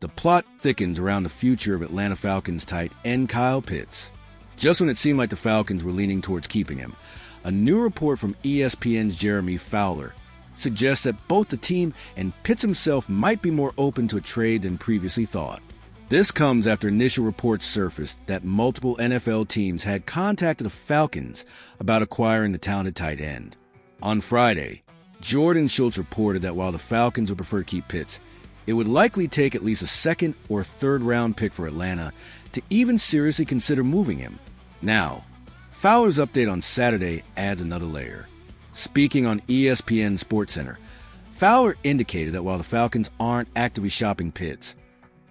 The plot thickens around the future of Atlanta Falcons tight end Kyle Pitts. Just when it seemed like the Falcons were leaning towards keeping him, a new report from ESPN's Jeremy Fowler suggests that both the team and Pitts himself might be more open to a trade than previously thought. This comes after initial reports surfaced that multiple NFL teams had contacted the Falcons about acquiring the talented tight end. On Friday, Jordan Schultz reported that while the Falcons would prefer to keep Pitts, it would likely take at least a second or third round pick for Atlanta to even seriously consider moving him. Now, Fowler's update on Saturday adds another layer. Speaking on ESPN SportsCenter, Fowler indicated that while the Falcons aren't actively shopping Pitts,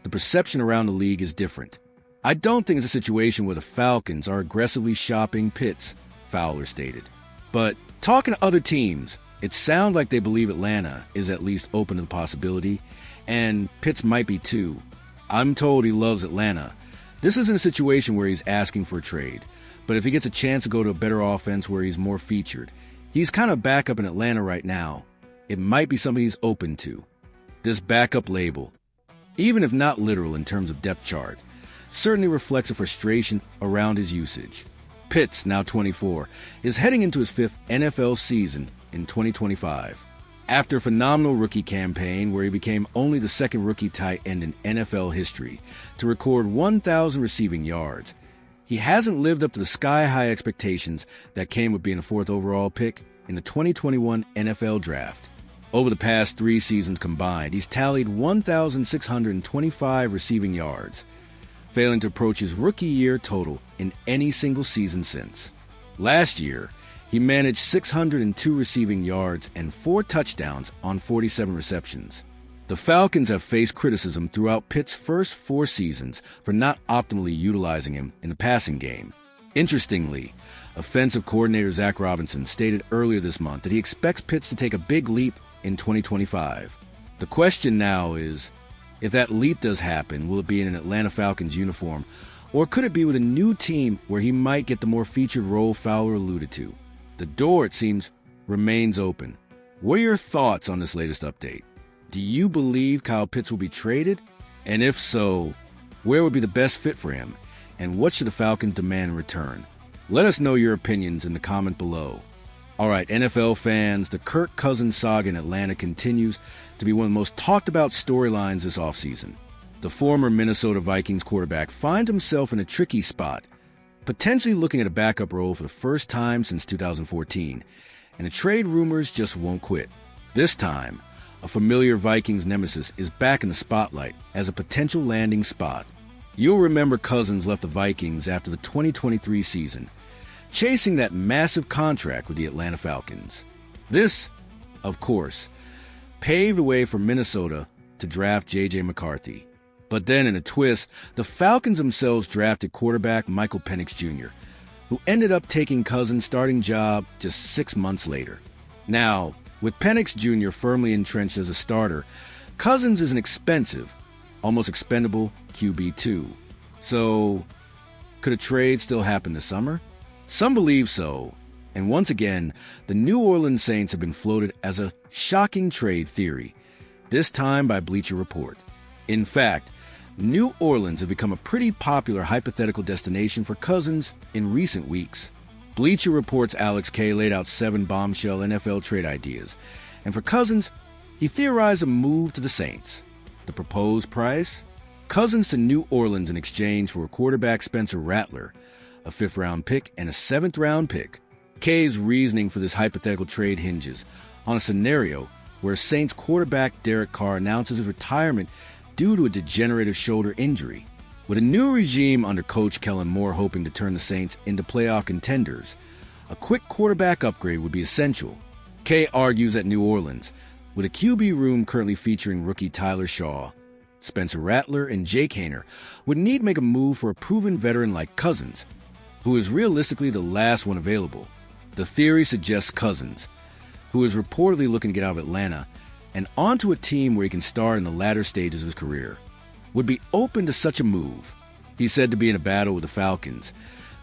the perception around the league is different. I don't think it's a situation where the Falcons are aggressively shopping Pitts, Fowler stated. But talking to other teams, it sounds like they believe Atlanta is at least open to the possibility, and Pitts might be too. I'm told he loves Atlanta. This isn't a situation where he's asking for a trade, but if he gets a chance to go to a better offense where he's more featured, he's kind of backup in Atlanta right now. It might be something he's open to. This backup label, even if not literal in terms of depth chart, certainly reflects a frustration around his usage. Pitts, now 24, is heading into his fifth NFL season in 2025. After a phenomenal rookie campaign where he became only the second rookie tight end in NFL history to record 1,000 receiving yards, he hasn't lived up to the sky-high expectations that came with being a fourth overall pick in the 2021 NFL Draft. Over the past 3 seasons combined, he's tallied 1,625 receiving yards, failing to approach his rookie year total in any single season since. Last year, he managed 602 receiving yards and 4 touchdowns on 47 receptions. The Falcons have faced criticism throughout Pitt's first 4 seasons for not optimally utilizing him in the passing game. Interestingly, offensive coordinator Zach Robinson stated earlier this month that he expects Pitts to take a big leap in 2025. The question now is, if that leap does happen, will it be in an Atlanta Falcons uniform, or could it be with a new team where he might get the more featured role Fowler alluded to? The door, it seems, remains open. What are your thoughts on this latest update? Do you believe Kyle Pitts will be traded? And if so, where would be the best fit for him? And what should the Falcons demand in return? Let us know your opinions in the comment below. All right, NFL fans, the Kirk Cousins saga in Atlanta continues to be one of the most talked about storylines this offseason. The former Minnesota Vikings quarterback finds himself in a tricky spot, potentially looking at a backup role for the first time since 2014, and the trade rumors just won't quit. This time, a familiar Vikings nemesis is back in the spotlight as a potential landing spot. You'll remember Cousins left the Vikings after the 2023 season, chasing that massive contract with the Atlanta Falcons. This, of course, paved the way for Minnesota to draft J.J. McCarthy. But then in a twist, the Falcons themselves drafted quarterback Michael Penix Jr., who ended up taking Cousins' starting job just 6 months later. Now, with Penix Jr. firmly entrenched as a starter, Cousins is an expensive, almost expendable QB2. So, could a trade still happen this summer? Some believe so, and once again, the New Orleans Saints have been floated as a shocking trade theory, this time by Bleacher Report. In fact, New Orleans have become a pretty popular hypothetical destination for Cousins in recent weeks. Bleacher Report's Alex K laid out 7 bombshell NFL trade ideas, and for Cousins, he theorized a move to the Saints. The proposed price? Cousins to New Orleans in exchange for a quarterback Spencer Rattler, a 5th-round pick, and a 7th-round pick. K's reasoning for this hypothetical trade hinges on a scenario where Saints quarterback Derek Carr announces his retirement due to a degenerative shoulder injury. With a new regime under Coach Kellen Moore hoping to turn the Saints into playoff contenders, a quick quarterback upgrade would be essential. K argues that New Orleans, with a QB room currently featuring rookie Tyler Shaw, Spencer Rattler, and Jake Haener, would need to make a move for a proven veteran like Cousins, who is realistically the last one available. The theory suggests Cousins, who is reportedly looking to get out of Atlanta and onto a team where he can start in the latter stages of his career, would be open to such a move. He's said to be in a battle with the Falcons,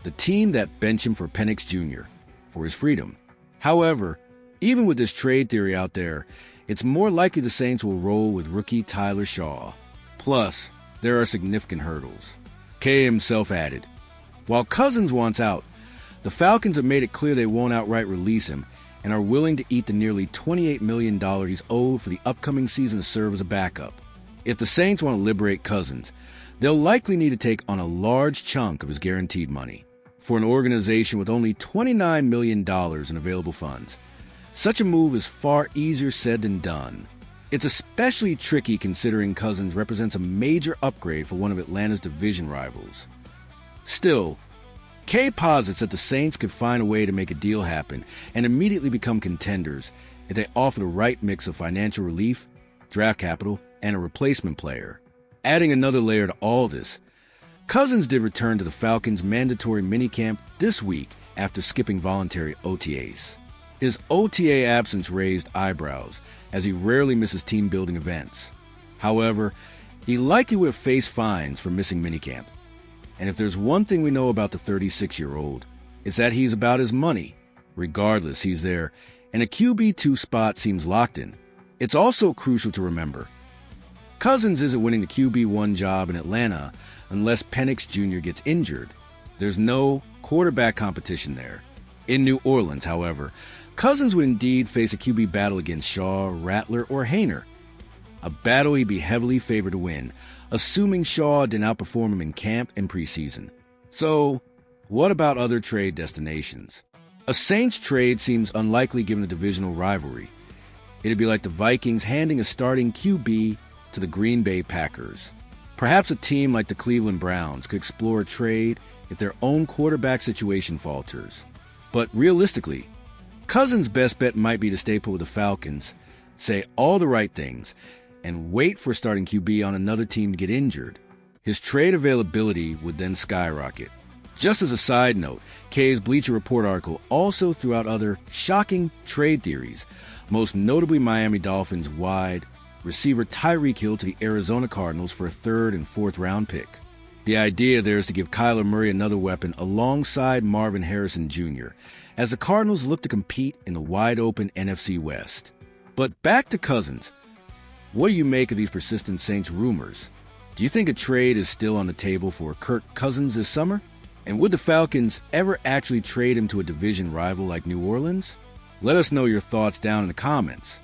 the team that benched him for Penix Jr., for his freedom. However, even with this trade theory out there, it's more likely the Saints will roll with rookie Tyler Shaw. Plus, there are significant hurdles. Kay himself added, "While Cousins wants out, the Falcons have made it clear they won't outright release him and are willing to eat the nearly $28 million he's owed for the upcoming season to serve as a backup. If the Saints want to liberate Cousins, they'll likely need to take on a large chunk of his guaranteed money. For an organization with only $29 million in available funds, such a move is far easier said than done. It's especially tricky considering Cousins represents a major upgrade for one of Atlanta's division rivals. Still, Kay posits that the Saints could find a way to make a deal happen and immediately become contenders if they offer the right mix of financial relief, draft capital, and a replacement player. Adding another layer to all this, Cousins did return to the Falcons' mandatory minicamp this week after skipping voluntary OTAs. His OTA absence raised eyebrows, as he rarely misses team-building events. However, he likely would have faced fines for missing minicamp. And if there's one thing we know about the 36-year-old, it's that he's about his money. Regardless, he's there, and a QB2 spot seems locked in. It's also crucial to remember, Cousins isn't winning the QB1 job in Atlanta unless Penix Jr. gets injured. There's no quarterback competition there. In New Orleans, however, Cousins would indeed face a QB battle against Shaw, Rattler, or Haener. A battle he'd be heavily favored to win, assuming Shaw didn't outperform him in camp and preseason. So, what about other trade destinations? A Saints trade seems unlikely given the divisional rivalry. It'd be like the Vikings handing a starting QB to the Green Bay Packers. Perhaps a team like the Cleveland Browns could explore a trade if their own quarterback situation falters. But realistically, Cousins' best bet might be to stay put with the Falcons, say all the right things, and wait for a starting QB on another team to get injured. His trade availability would then skyrocket. Just as a side note, Kay's Bleacher Report article also threw out other shocking trade theories, most notably Miami Dolphins wide receiver Tyreek Hill to the Arizona Cardinals for a 3rd and 4th round pick. The idea there is to give Kyler Murray another weapon alongside Marvin Harrison Jr., as the Cardinals look to compete in the wide-open NFC West. But back to Cousins. What do you make of these persistent Saints rumors? Do you think a trade is still on the table for Kirk Cousins this summer? And would the Falcons ever actually trade him to a division rival like New Orleans? Let us know your thoughts down in the comments.